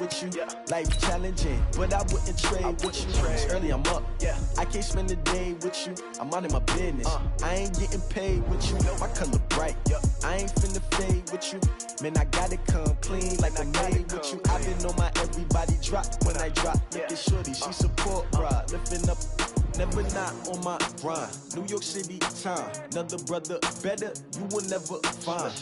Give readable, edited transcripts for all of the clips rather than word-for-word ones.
with you. Life challenging, but I wouldn't trade with you. It's early, I'm up. I can't spend the day with you. I'm out in my business. I ain't getting paid with you. My color bright. I ain't finna fade with you. Man, I gotta come clean like I made with you. I've been on my everybody drop when I drop. Look at shorty, she support ride. Lifting up, never not on my grind. New York City time. Another brother better, you will never find.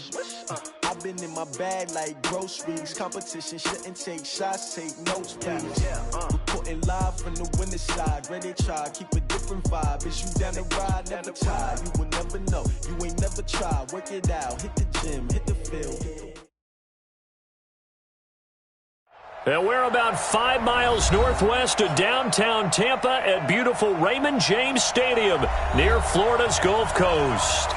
I've been in my bag like groceries. Competition shouldn't take shots, take notes, please. Reporting live from the winning side. Ready to try, keep a different vibe. Is you down the ride, never tired. You will never know, you ain't never tried. Work it out, hit the gym, hit the field. And we're about 5 miles northwest of downtown Tampa at beautiful Raymond James Stadium near Florida's Gulf Coast.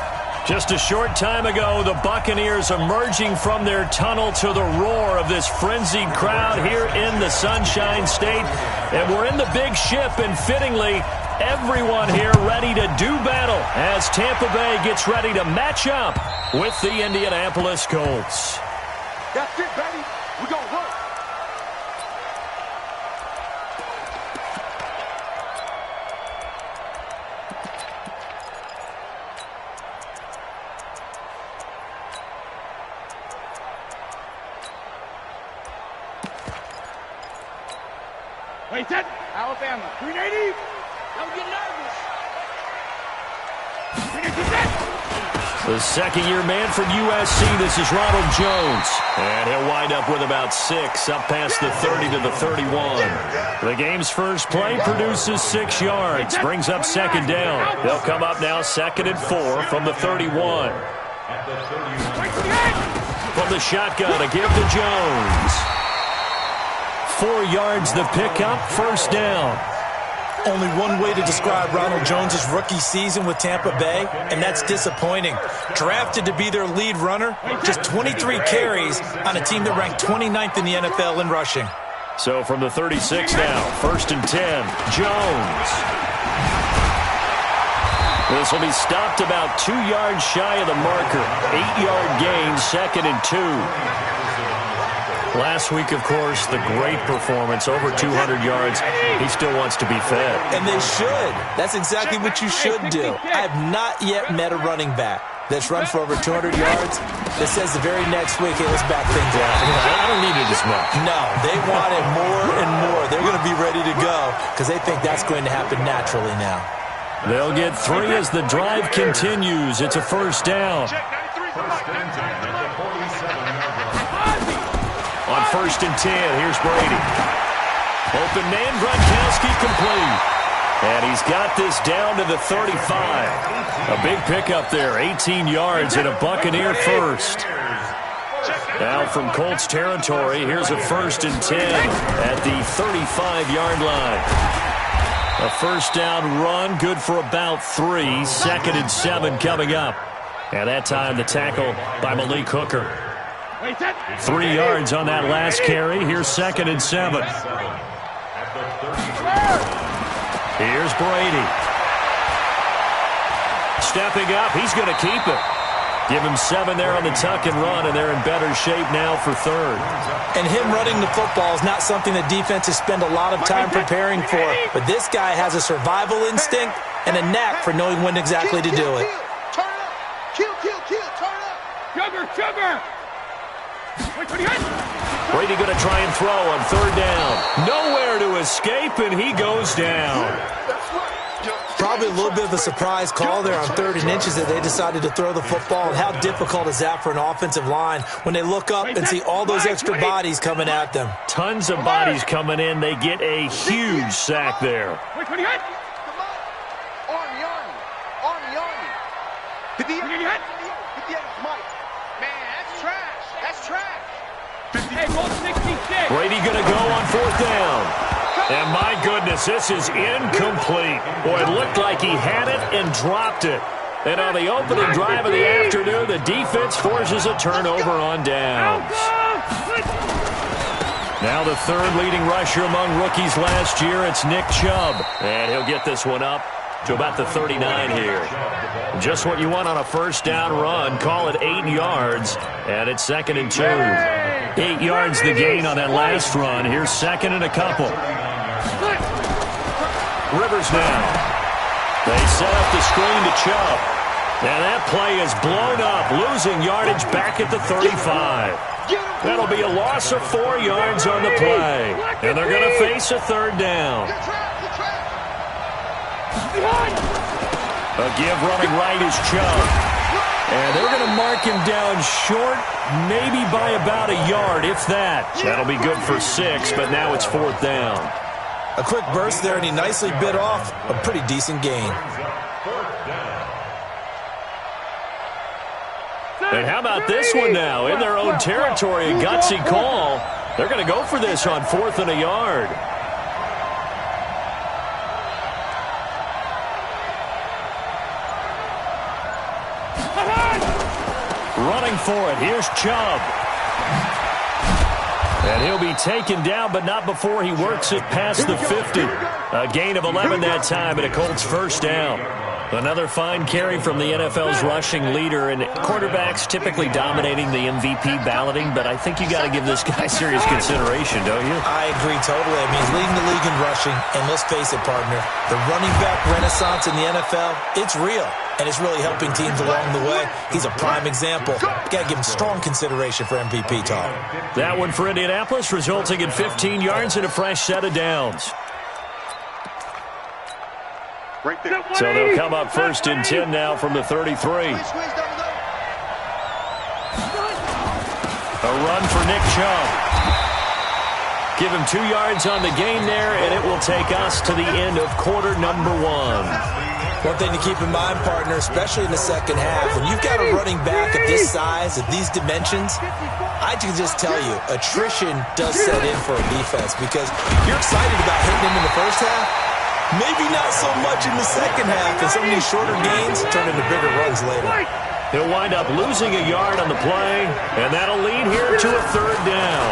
Just a short time ago, the Buccaneers emerging from their tunnel to the roar of this frenzied crowd here in the Sunshine State. And we're in the big ship, and fittingly, everyone here ready to do battle as Tampa Bay gets ready to match up with the Indianapolis Colts. That's it, baby. We're going to work. Wait, set. Alabama. 380. Don't get nervous. The second-year man from USC, this is Ronald Jones. And he'll wind up with about 6, up past the 30 to the 31. The game's first play produces 6 yards, brings up second down. They'll come up now 2nd and 4 from the 31. From the shotgun, a give to Jones. 4 yards the pickup, first down. Only one way to describe Ronald Jones' rookie season with Tampa Bay, and that's disappointing. Drafted to be their lead runner, just 23 carries on a team that ranked 29th in the NFL in rushing. So from the 36 now, 1st and 10, Jones. This will be stopped about 2 yards shy of the marker. 8-yard gain, 2nd and 2. Last week, of course, the great performance, over 200 yards. He still wants to be fed. And they should. That's exactly what you should do. I have not yet met a running back that's run for over 200 yards that says the very next week, hey, let's back things up. I don't need it as much. No, they want it more and more. They're going to be ready to go because they think that's going to happen naturally now. They'll get 3 as the drive continues. It's a first down. On 1st and 10, here's Brady. Open man, Gronkowski complete. And he's got this down to the 35. A big pickup there, 18 yards and a Buccaneer first. Now from Colts territory, here's a 1st and 10 at the 35-yard line. A first down run, good for about 3. 2nd and 7 coming up. And that time the tackle by Malik Hooker. 3 yards on that last carry. Here's 2nd and 7. Here's Brady. Stepping up, he's going to keep it. Give him 7 there on the tuck and run, and they're in better shape now for 3rd. And him running the football is not something that defenses spend a lot of time preparing for. But this guy has a survival instinct and a knack for knowing when exactly to do it. Turn up. Kill, turn up. Sugar. Brady going to try and throw on 3rd down. Nowhere to escape, and he goes down. Probably a little bit of a surprise call there on 3rd and inches that they decided to throw the football. And how difficult is that for an offensive line when they look up and see all those extra bodies coming at them? Tons of bodies coming in. They get a huge sack there. Brady going to go on 4th down. And my goodness, this is incomplete. Boy, it looked like he had it and dropped it. And on the opening drive of the afternoon, the defense forces a turnover on downs. Now the 3rd leading rusher among rookies last year, it's Nick Chubb. And he'll get this one up to about the 39 here. Just what you want on a first down run. Call it 8 yards, and it's 2nd and 2. 8 yards the gain on that last run. Here's second and a couple. Rivers now. They set up the screen to Chubb. And that play is blown up, losing yardage back at the 35. That'll be a loss of 4 yards on the play. And they're going to face a third down. A give running right is Chubb. And they're going to mark him down short, maybe by about a yard, if that. That'll be good for 6, but now it's 4th down. A quick burst there, and he nicely bit off a pretty decent gain. And how about this one now? In their own territory, a gutsy call. They're going to go for this on 4th and a yard. Running for it. Here's Chubb. And he'll be taken down, but not before he works it past the 50. A gain of 11 that time, and a Colts first down. Another fine carry from the NFL's rushing leader, and quarterbacks typically dominating the MVP balloting, but I think you got to give this guy serious consideration, don't you? I agree totally. I mean, he's leading the league in rushing, and let's face it, partner, the running back renaissance in the NFL, it's real, and it's really helping teams along the way. He's a prime example. Got to give him strong consideration for MVP talk. That one for Indianapolis, resulting in 15 yards and a fresh set of downs. So they'll come up 1st and 10 now from the 33. A run for Nick Chubb. Give him 2 yards on the gain there, and it will take us to the end of quarter number 1. One thing to keep in mind, partner, especially in the second half, when you've got a running back of this size, of these dimensions, I can just tell you, attrition does set in for a defense because you're excited about hitting him in the first half. Maybe not so much in the second half, and some of these shorter gains turn into bigger runs later. He'll wind up losing a yard on the play, and that'll lead here to a third down.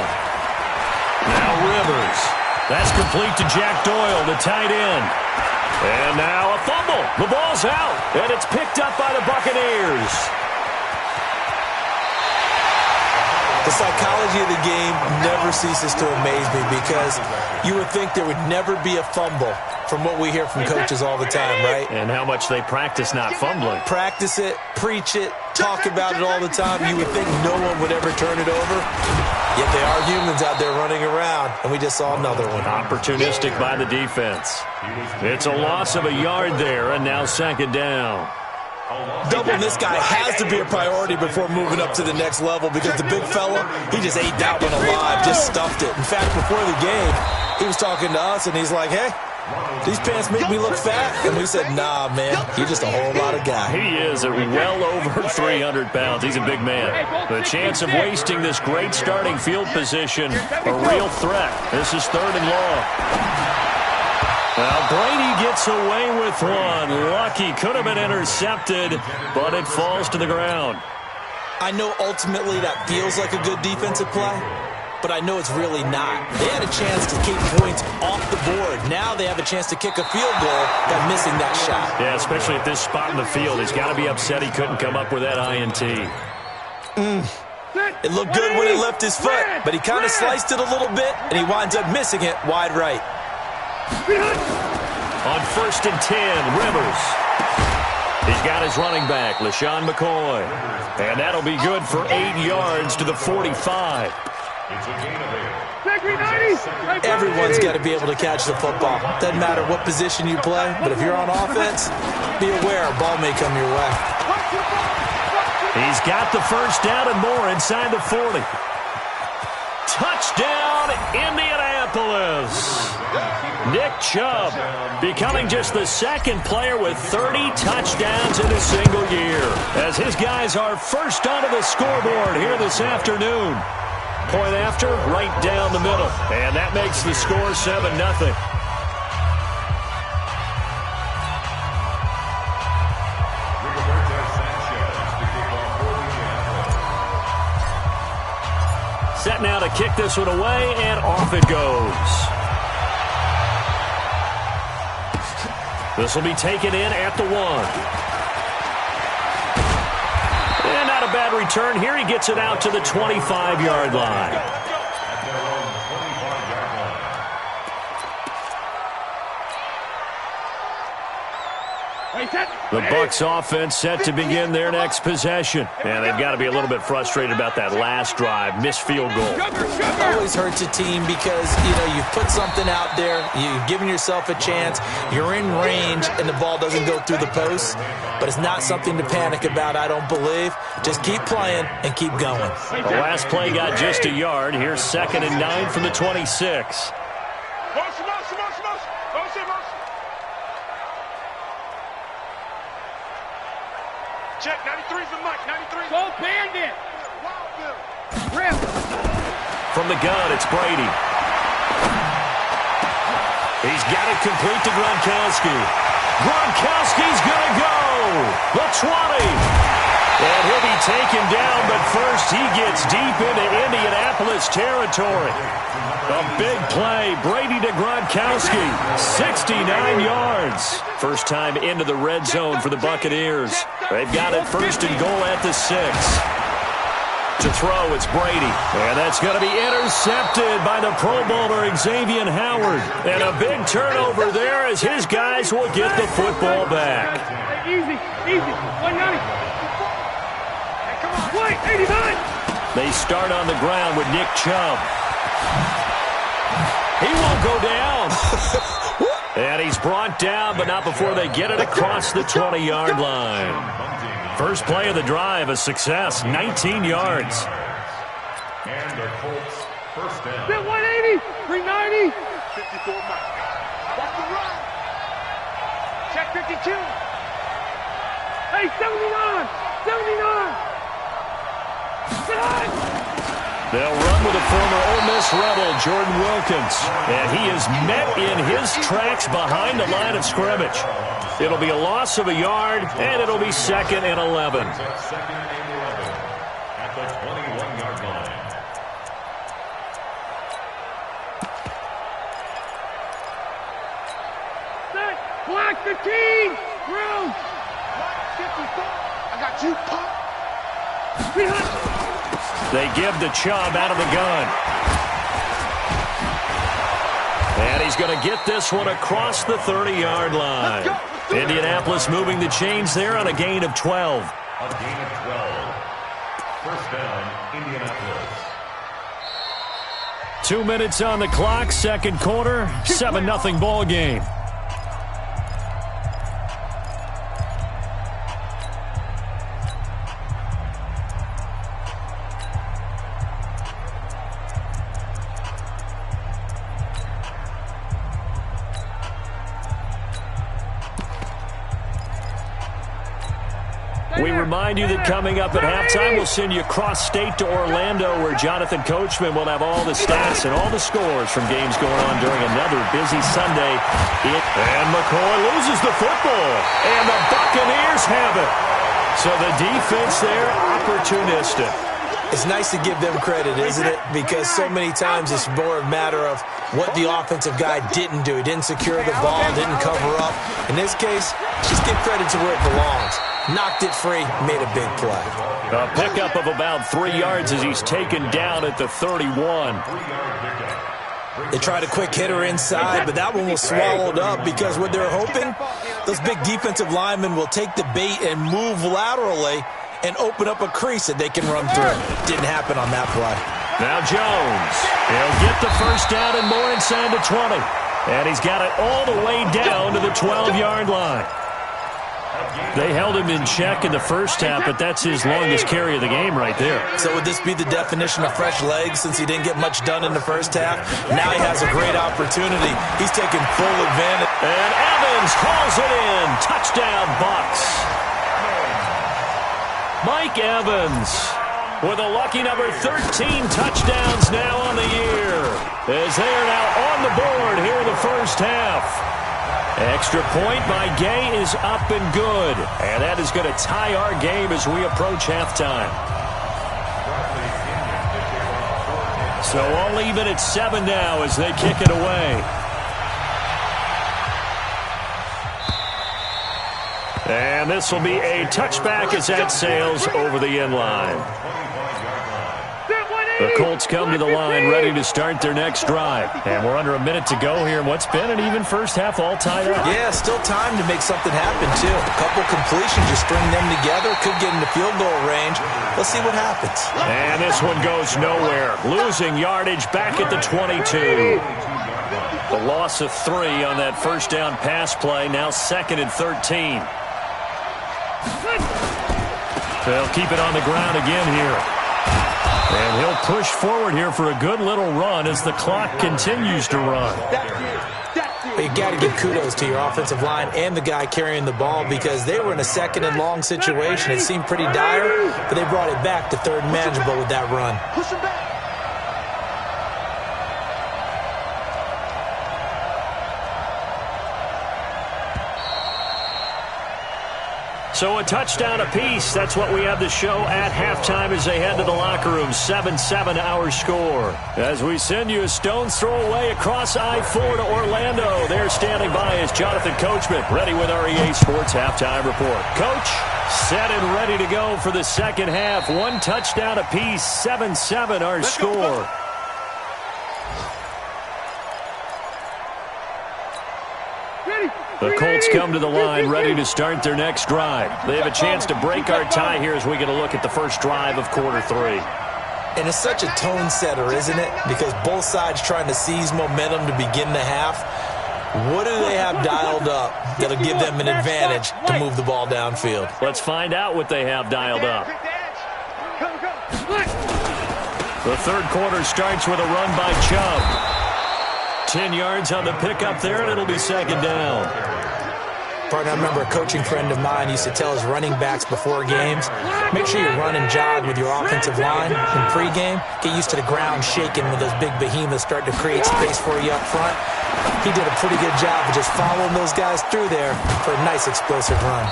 Now Rivers. That's complete to Jack Doyle, the tight end. And now a fumble. The ball's out, and it's picked up by the Buccaneers. The psychology of the game never ceases to amaze me because you would think there would never be a fumble from what we hear from coaches all the time, right? And how much they practice not fumbling. Practice it, preach it, talk about it all the time. You would think no one would ever turn it over. Yet they are humans out there running around, and we just saw another one. Opportunistic by the defense. It's a loss of a yard there, and now 2nd down. Doubling this guy has to be a priority before moving up to the next level because the big fella, he just ate that one alive, just stuffed it. In fact, before the game, he was talking to us, and he's like, hey, these pants make me look fat. And we said, nah, man, you're just a whole lot of guy. He is at well over 300 pounds. He's a big man. The chance of wasting this great starting field position, a real threat. This is 3rd and long. Now Brady gets away with one. Lucky, could have been intercepted, but it falls to the ground. I know ultimately that feels like a good defensive play, but I know it's really not. They had a chance to keep points off the board. Now they have a chance to kick a field goal by missing that shot. Yeah, especially at this spot in the field. He's got to be upset he couldn't come up with that INT. It looked good when he left his foot, but he kind of sliced it a little bit, and he winds up missing it wide right. On 1st and 10, Rivers. He's got his running back, LaShawn McCoy. And that'll be good for 8 yards to the 45. Everyone's got to be able to catch the football. Doesn't matter what position you play, but if you're on offense, be aware a ball may come your way. He's got the first down and more inside the 40. Touchdown, Indianapolis. Nick Chubb becoming just the 2nd player with 30 touchdowns in a single year, as his guys are first onto the scoreboard here this afternoon. Point after, right down the middle. And that makes the score 7-0. Set now to kick this one away, and off it goes. This will be taken in at the 1. And not a bad return here. He gets it out to the 25-yard line. The Bucs offense set to begin their next possession. And they've got to be a little bit frustrated about that last drive, missed field goal. Always hurts a team because, you've put something out there, you've given yourself a chance, you're in range, and the ball doesn't go through the post. But it's not something to panic about, I don't believe. Just keep playing and keep going. The last play got just a yard. Here's 2nd and 9 from the 26. Check, 93's the mic, 93's. Go Bandit! Rip! From the gun, it's Brady. He's got it complete to Gronkowski. Gronkowski's going to go! The 20! And he'll be taken down, but first he gets deep into Indianapolis territory. A big play, Brady to Gronkowski, 69 yards. First time into the red zone for the Buccaneers. They've got it 1st and goal at the 6. To throw, it's Brady. And that's going to be intercepted by the Pro Bowler Xavier Howard. And a big turnover there as his guys will get the football back. Easy, 190. Wait, 89. They start on the ground with Nick Chubb. He won't go down. And he's brought down, but not before they get it across the 20-yard line. First play of the drive, a success, 19 yards. And the Colts first down. 180, 390. 54 miles. Watch the run. Check 52. Hey, 79, 79. They'll run with a former Ole Miss Rebel, Jordan Wilkins. And he is met in his tracks behind the line of scrimmage. It'll be a loss of a yard, and it'll be 2nd and 11. 2nd and 11 at the 21-yard line. Set, black 15, room. Black 54. I got you, pump. They give the Chubb out of the gun. And he's going to get this one across the 30-yard line. Indianapolis moving the chains there on a gain of 12. A gain of 12. First down, Indianapolis. 2 minutes on the clock, second quarter, 7-0 ball game. We remind you that coming up at halftime, we'll send you cross-state to Orlando, where Jonathan Coachman will have all the stats and all the scores from games going on during another busy Sunday. And McCoy loses the football, and the Buccaneers have it. So the defense there, opportunistic. It's nice to give them credit, isn't it? Because so many times it's more a matter of what the offensive guy didn't do. He didn't secure the ball, didn't cover up. In this case, just give credit to where it belongs. Knocked it free, made a big play. A pickup of about 3 yards as he's taken down at the 31. They tried a quick hitter inside, but that one was swallowed up because what they're hoping, those big defensive linemen will take the bait and move laterally and open up a crease that they can run through. Didn't happen on that play. Now Jones. He'll get the first down and more inside the 20. And he's got it all the way down to the 12-yard line. They held him in check in the first half, but that's his longest carry of the game right there. So would this be the definition of fresh legs since he didn't get much done in the first half? Now he has a great opportunity. He's taking full advantage. And Evans hauls it in. Touchdown, Bucs. Mike Evans with a lucky number 13 touchdowns now on the year, as they are now on the board here in the first half. Extra point by Gay is up and good. And that is going to tie our game as we approach halftime. So we'll leave it at 7 now as they kick it away. And this will be a touchback as that sails over the end line. The Colts come to the line ready to start their next drive. And we're under a minute to go here in what's been an even first half all tied up. Yeah, still time to make something happen, too. A couple completions, just string them together. Could get into field goal range. Let's see what happens. And this one goes nowhere. Losing yardage back at the 22. The loss of 3 on that first down pass play. Now 2nd and 13. They'll keep it on the ground again here. And he'll push forward here for a good little run as the clock continues to run. You got to give kudos to your offensive line and the guy carrying the ball because they were in a 2nd and long situation. It seemed pretty dire, but they brought it back to 3rd and manageable with that run. Push him back. So a touchdown apiece. That's what we have to show at halftime as they head to the locker room. 7-7 our score. As we send you a stone's throw away across I-4 to Orlando. There standing by is Jonathan Coachman, ready with our EA Sports Halftime Report. Coach, set and ready to go for the second half. 1 touchdown apiece. 7-7 our score. The Colts come to the line ready to start their next drive. They have a chance to break our tie here as we get a look at the first drive of quarter 3. And it's such a tone setter, isn't it? Because both sides trying to seize momentum to begin the half. What do they have dialed up that'll give them an advantage to move the ball downfield? Let's find out what they have dialed up. The third quarter starts with a run by Chubb. 10 yards on the pickup there, and it'll be 2nd down. Partner, I remember a coaching friend of mine used to tell his running backs before games, make sure you run and jog with your offensive line in pregame. Get used to the ground shaking when those big behemoths start to create space for you up front. He did a pretty good job of just following those guys through there for a nice explosive run.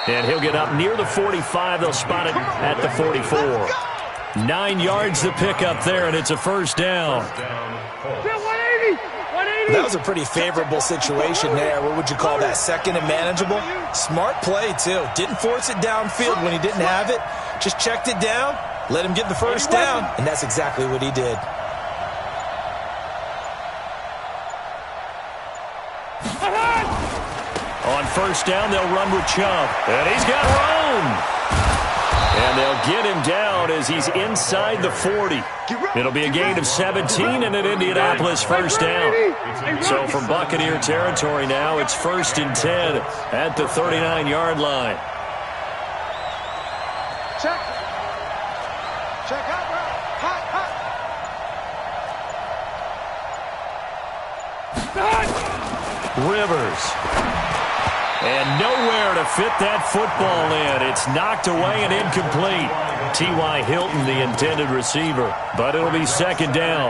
And he'll get up near the 45. They'll spot it at the 44. 9 yards to pick up there, and it's a first down. That was a pretty favorable situation there. What would you call that? 2nd and manageable? Smart play, too. Didn't force it downfield when he didn't have it. Just checked it down, let him get the first down, and that's exactly what he did. On first down, they'll run with Chubb. And he's got room. And they'll get him down as he's inside the 40. It'll be a gain of 17 and an Indianapolis first down. So from Buccaneer territory now, it's 1st and 10 at the 39-yard line. Check. Check out, bro. Hot. Rivers. And nowhere to fit that football in. It's knocked away and incomplete. T.Y. Hilton, the intended receiver. But it'll be 2nd down.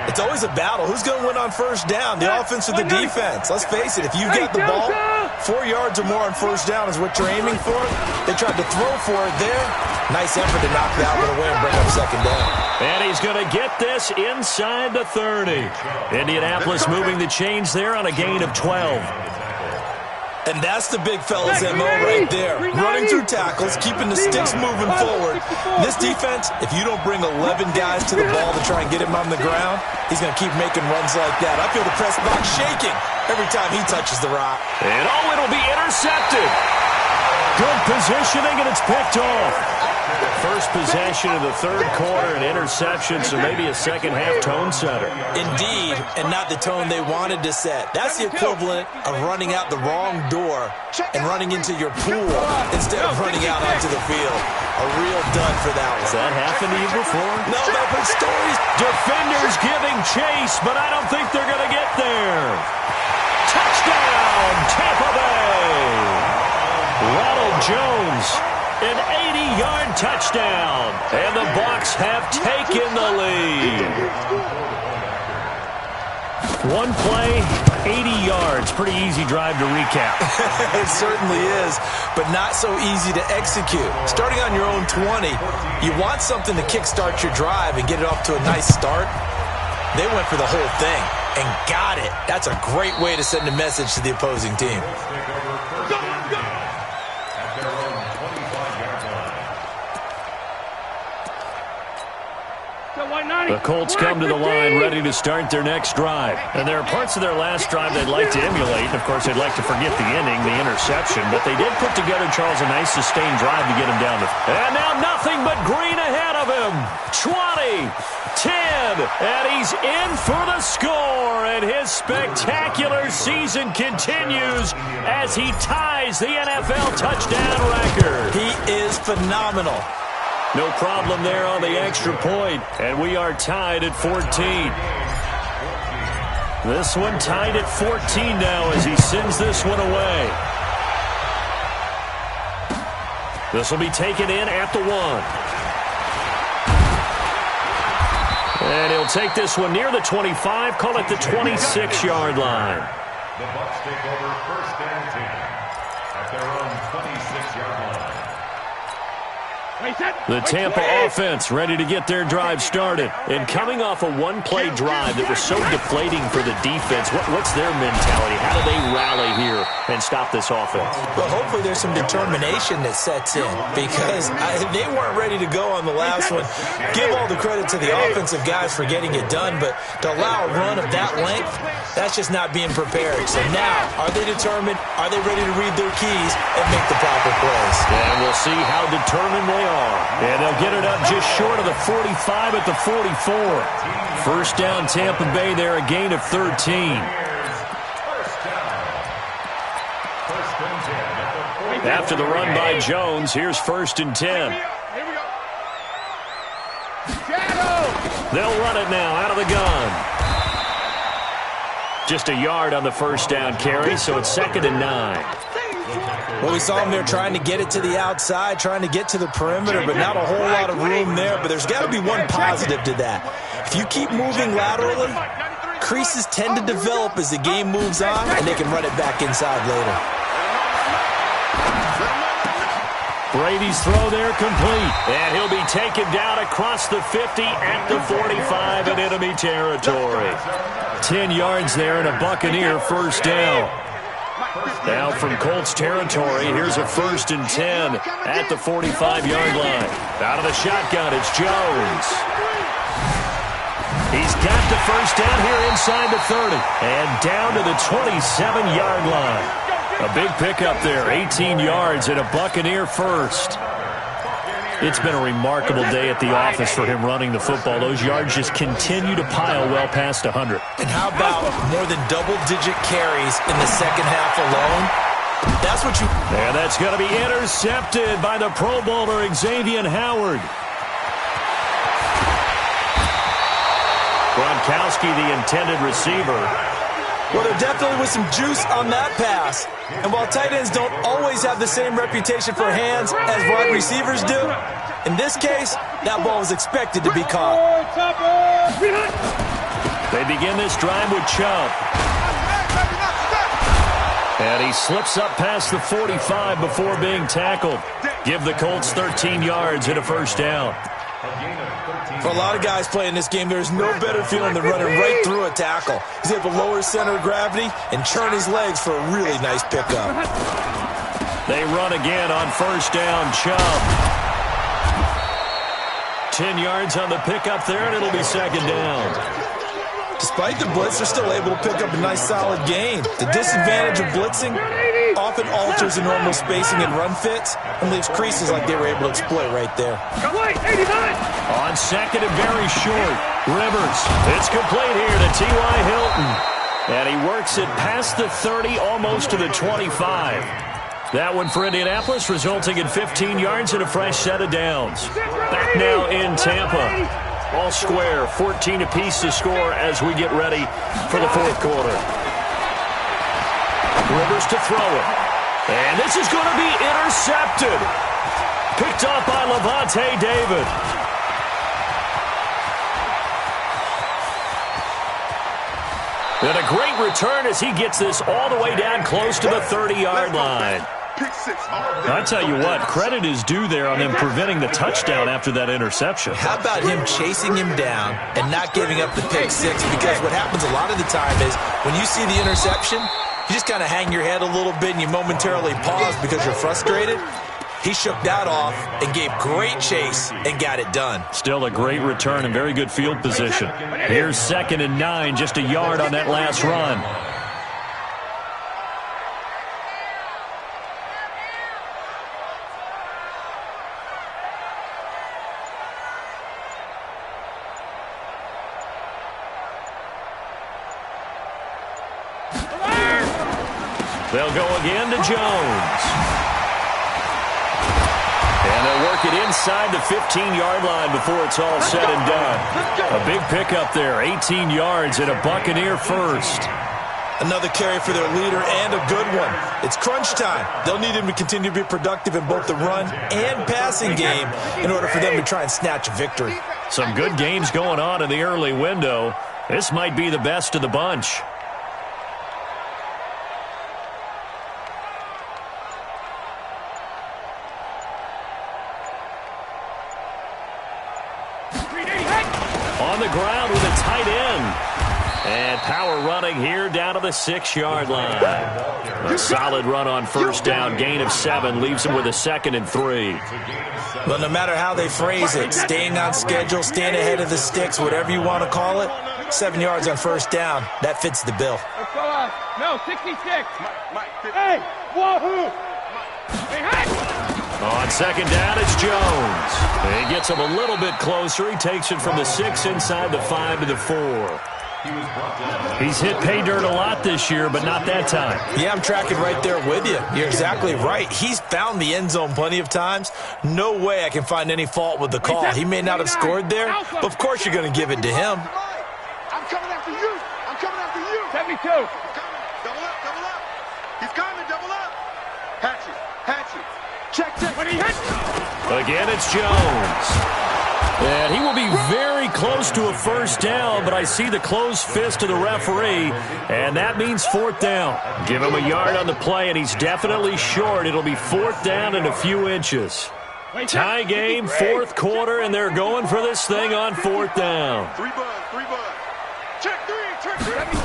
It's always a battle. Who's going to win on first down, the offense or the defense? Let's face it, if you've got the ball, 4 yards or more on first down is what you're aiming for. They tried to throw for it there. Nice effort to knock that one away and bring up 2nd down. And he's going to get this inside the 30. Indianapolis moving the chains there on a gain of 12. And that's the big fella's MO right there. Running through tackles, keeping the sticks moving forward. This defense, if you don't bring 11 guys to the ball to try and get him on the ground, he's going to keep making runs like that. I feel the press box shaking every time he touches the rock. And it'll be intercepted. Good positioning, and it's picked off. First possession of the third quarter, an interception, so maybe a second-half tone setter. Indeed, and not the tone they wanted to set. That's the equivalent of running out the wrong door and running into your pool instead of running out onto the field. A real dud for that one. Has that happened to you before? No, but I've heard stories. Defenders giving chase, but I don't think they're going to get there. Touchdown, Tampa Bay! Ronald Jones, an 80-yard touchdown, and the Bucs have taken the lead. One play, 80 yards. Pretty easy drive to recap. It certainly is, but not so easy to execute. Starting on your own 20, you want something to kickstart your drive and get it off to a nice start. They went for the whole thing and got it. That's a great way to send a message to the opposing team. The Colts come to the line ready to start their next drive. And there are parts of their last drive they'd like to emulate. And, of course, they'd like to forget the inning, the interception. But they did put together, Charles, a nice sustained drive to get him down to. And now nothing but green ahead of him. 20, 10, and he's in for the score. And his spectacular season continues as he ties the NFL touchdown record. He is phenomenal. No problem there on the extra point, and we are tied at 14. This one tied at 14 now as he sends this one away. This will be taken in at the 1. And he'll take this one near the 25, call it the 26-yard line. The Bucs take over 1st and 10 at their own 26-yard line. The Tampa offense ready to get their drive started. And coming off a one-play drive that was so deflating for the defense, what's their mentality? How do they rally here and stop this offense? Well, hopefully there's some determination that sets in because they weren't ready to go on the last one. Give all the credit to the offensive guys for getting it done, but to allow a run of that length, that's just not being prepared. So now, are they determined? Are they ready to read their keys and make the proper plays? And we'll see how determined they are. And they'll get it up just short of the 45 at the 44. First down, Tampa Bay there, a gain of 13. After the run by Jones, here's 1st and 10. They'll run it now out of the gun. Just a yard on the first down carry, so it's 2nd and 9. Well, we saw him there trying to get it to the outside, trying to get to the perimeter, but not a whole lot of room there. But there's got to be one positive to that. If you keep moving laterally, creases tend to develop as the game moves on, and they can run it back inside later. Brady's throw there complete. And he'll be taken down across the 50 at the 45 in enemy territory. 10 yards there and a Buccaneer first down. Now from Colts territory, here's a 1st and 10 at the 45-yard line. Out of the shotgun, it's Jones. He's got the first down here inside the 30 and down to the 27-yard line. A big pickup there, 18 yards and a Buccaneer first. It's been a remarkable day at the office for him running the football. Those yards just continue to pile well past 100. And how about more than double-digit carries in the second half alone? That's what you... And that's going to be intercepted by the Pro Bowler Xavier Howard. Gronkowski, the intended receiver. Well, there definitely was some juice on that pass. And while tight ends don't always have the same reputation for hands as wide receivers do, in this case, that ball was expected to be caught. They begin this drive with Chubb. And he slips up past the 45 before being tackled. Give the Colts 13 yards and a first down. For a lot of guys playing this game, there's no better feeling than running right through a tackle. He's able to lower his center of gravity and churn his legs for a really nice pickup. They run again on first down, Chubb. 10 yards on the pickup there, and it'll be 2nd down. Despite the blitz, they're still able to pick up a nice solid gain. The disadvantage of blitzing often alters the normal spacing and run fits and leaves creases like they were able to exploit right there. On 2nd and very short, Rivers. It's complete here to T.Y. Hilton. And he works it past the 30, almost to the 25. That one for Indianapolis, resulting in 15 yards and a fresh set of downs. Back now in Tampa. All square, 14 apiece to score as we get ready for the 4th quarter. Rivers to throw it. And this is going to be intercepted. Picked up by Levante David. And a great return as he gets this all the way down close to the 30-yard line. I tell you what, credit is due there on them preventing the touchdown after that interception. How about him chasing him down and not giving up the pick six? Because what happens a lot of the time is when you see the interception, you just kind of hang your head a little bit and you momentarily pause because you're frustrated. He shook that off and gave great chase and got it done. Still a great return and very good field position. Here's 2nd and 9, just a yard on that last run. They'll go again to Jones. And they'll work it inside the 15-yard line before it's all said and done. A big pickup there, 18 yards and a Buccaneer first. Another carry for their leader and a good one. It's crunch time. They'll need him to continue to be productive in both the run and passing game in order for them to try and snatch a victory. Some good games going on in the early window. This might be the best of the bunch. On the ground with a tight end. And power running here down to the 6-yard line. A solid run on first down. Gain of 7 leaves him with a 2nd and 3. Well, no matter how they phrase it, staying on schedule, staying ahead of the sticks, whatever you want to call it, 7 yards on first down, that fits the bill. No, 66. Hey, wahoo. Hey, On 2nd down, it's Jones. He gets him a little bit closer. He takes it from the 6 inside the 5 to the 4. He's hit pay dirt a lot this year, but not that time. Yeah, I'm tracking right there with you. You're exactly right. He's found the end zone plenty of times. No way I can find any fault with the call. He may not have scored there, but of course you're going to give it to him. I'm coming after you. I'm coming after you. 72. Double up, double up. He's coming, double up. Hatchet. Check. When he hits. Again, it's Jones. And he will be very close to a first down, but I see the closed fist of the referee, and that means 4th down. Give him a yard on the play, and he's definitely short. It'll be 4th down and a few inches. Tie game, 4th quarter, and they're going for this thing on 4th down. 3 bud. Check 3. 72.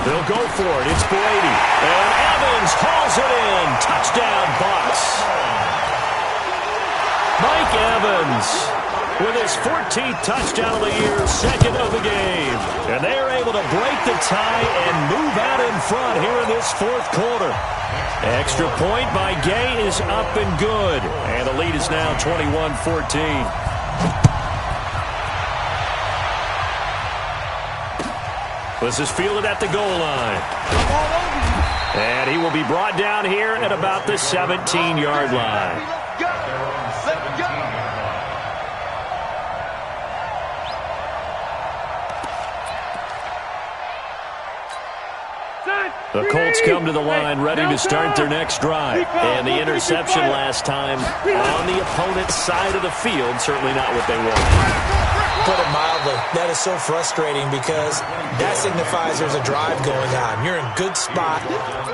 They'll go for it. It's Brady. And Evans hauls it in. Touchdown, Bucs. Mike Evans with his 14th touchdown of the year, 2nd of the game. And they are able to break the tie and move out in front here in this 4th quarter. Extra point by Gay is up and good. And the lead is now 21-14. This is fielded at the goal line. And he will be brought down here at about the 17-yard line. Let's go. The Colts come to the line ready to start their next drive. And the interception last time on the opponent's side of the field, certainly not what they want. Put it mildly, that is so frustrating because that signifies there's a drive going on. You're in good spot,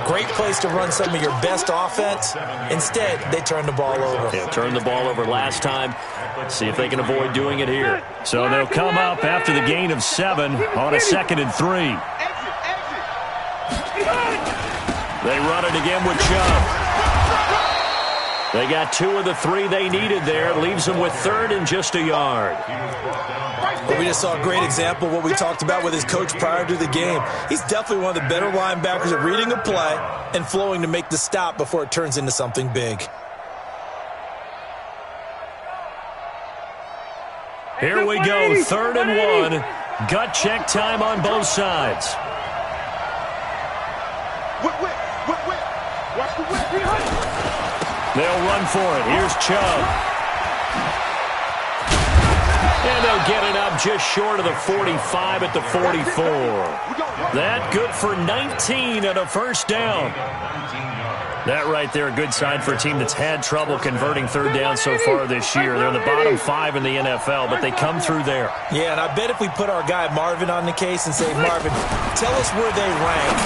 great place to run some of your best offense. Instead, they turn the ball over. Yeah, turned the ball over last time. See if they can avoid doing it here. So they'll come up after the gain of 7 on a 2nd and 3. They run it again with Chubb. They got 2 of the 3 they needed there. It leaves them with 3rd and just a yard. Well, we just saw a great example of what we talked about with his coach prior to the game. He's definitely one of the better linebackers at reading a play and flowing to make the stop before it turns into something big. Here we go, 3rd and 1. Gut check time on both sides. Whip. Watch the whip. They'll run for it. Here's Chubb. And they'll get it up just short of the 45 at the 44. That good for 19 and a first down. That right there, a good sign for a team that's had trouble converting 3rd down so far this year. They're in the bottom 5 in the NFL, but they come through there. Yeah, and I bet if we put our guy Marvin on the case and say, Marvin, tell us where they rank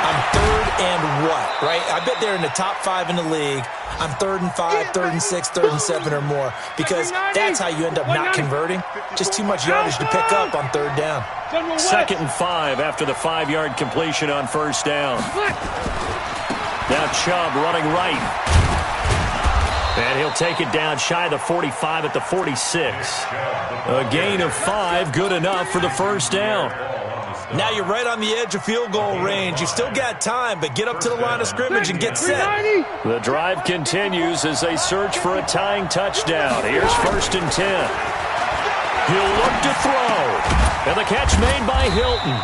on 3rd and what, right? I bet they're in the top 5 in the league on 3rd and 5, 3rd and 6, 3rd and 7 or more, because that's how you end up not converting. Just too much yardage to pick up on 3rd down. 2nd and 5 after the 5-yard completion on first down. Now Chubb running right. And he'll take it down shy of the 45 at the 46. A gain of 5, good enough for the first down. Now you're right on the edge of field goal range. You've still got time, but get up to the line of scrimmage and get set. The drive continues as they search for a tying touchdown. Here's 1st and 10. He'll look to throw. And the catch made by Hilton.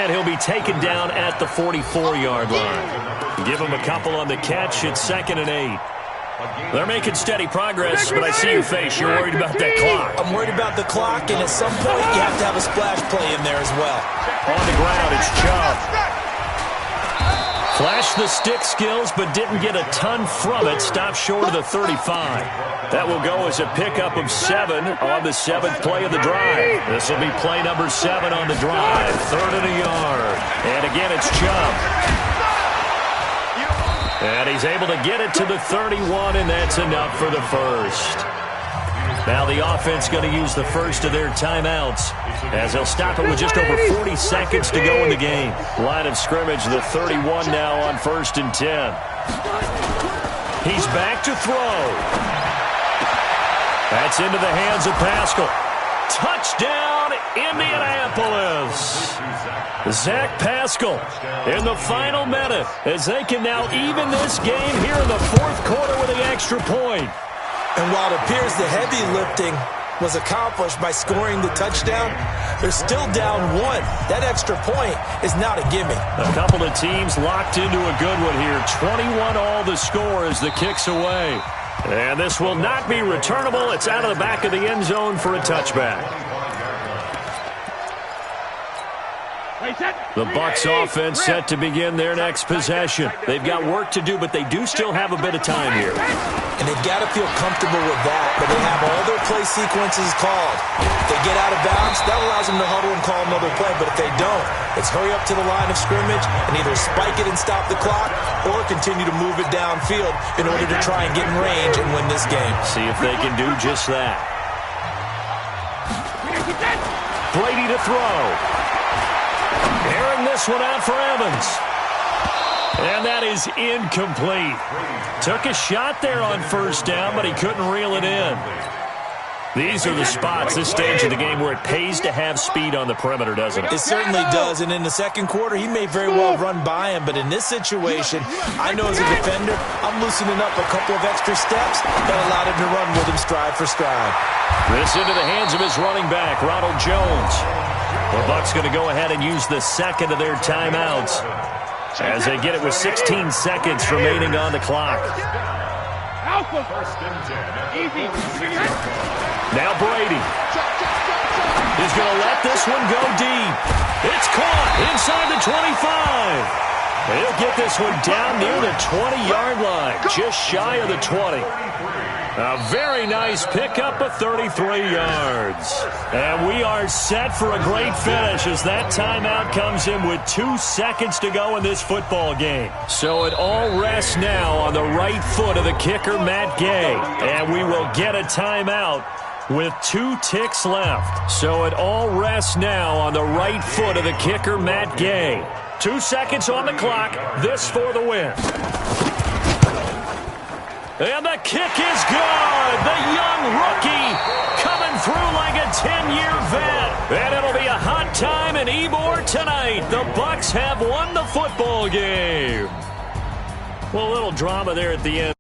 And he'll be taken down at the 44-yard line. Give him a couple on the catch. It's 2nd and 8. They're making steady progress, but I see your face. You're worried about that clock. I'm worried about the clock, and at some point you have to have a splash play in there as well. On the ground, it's Chubb. Flashed the stick skills, but didn't get a ton from it. Stopped short of the 35. That will go as a pickup of 7 on the 7th play of the drive. This will be play number 7 on the drive. 3rd and a yard. And again, it's Chubb. And he's able to get it to the 31, and that's enough for the first. Now the offense going to use the first of their timeouts as they'll stop it with just over 40 seconds to go in the game. Line of scrimmage, the 31 now on 1st and 10. He's back to throw. That's into the hands of Pascal. Touchdown, Indianapolis. Zach Pascal in the final minute as they can now even this game here in the 4th quarter with the extra point. And while it appears the heavy lifting was accomplished by scoring the touchdown, they're still down 1. That extra point is not a gimme. A couple of teams locked into a good one here. 21 all the score as the kick's away. And this will not be returnable. It's out of the back of the end zone for a touchback. The Bucs offense set to begin their next possession. They've got work to do, but they do still have a bit of time here. And they've got to feel comfortable with that, but they have all their play sequences called. If they get out of bounds, that allows them to huddle and call another play, but if they don't, it's hurry up to the line of scrimmage and either spike it and stop the clock or continue to move it downfield in order to try and get in range and win this game. See if they can do just that. Brady to throw. Airing this one out for Evans. And that is incomplete. Took a shot there on 1st down, but he couldn't reel it in. These are the spots, this stage of the game, where it pays to have speed on the perimeter, doesn't it? It certainly does, and in the 2nd quarter, he may very well run by him, but in this situation, I know as a defender, I'm loosening up a couple of extra steps that allowed him to run with him stride for stride. This into the hands of his running back, Ronald Jones. The Bucs going to go ahead and use the 2nd of their timeouts as they get it with 16 seconds remaining on the clock. Now Brady. He's going to let this one go deep. It's caught inside the 25. He'll get this one down near the 20-yard line, just shy of the 20. A very nice pickup of 33 yards. And we are set for a great finish as that timeout comes in with 2 seconds to go in this football game. So it all rests now on the right foot of the kicker, Matt Gay. And we will get a timeout with 2 ticks left. So it all rests now on the right foot of the kicker, Matt Gay. 2 seconds on the clock. This for the win. And the kick is good. The young rookie coming through like a 10-year vet. And it'll be a hot time in Ybor tonight. The Bucs have won the football game. Well, a little drama there at the end.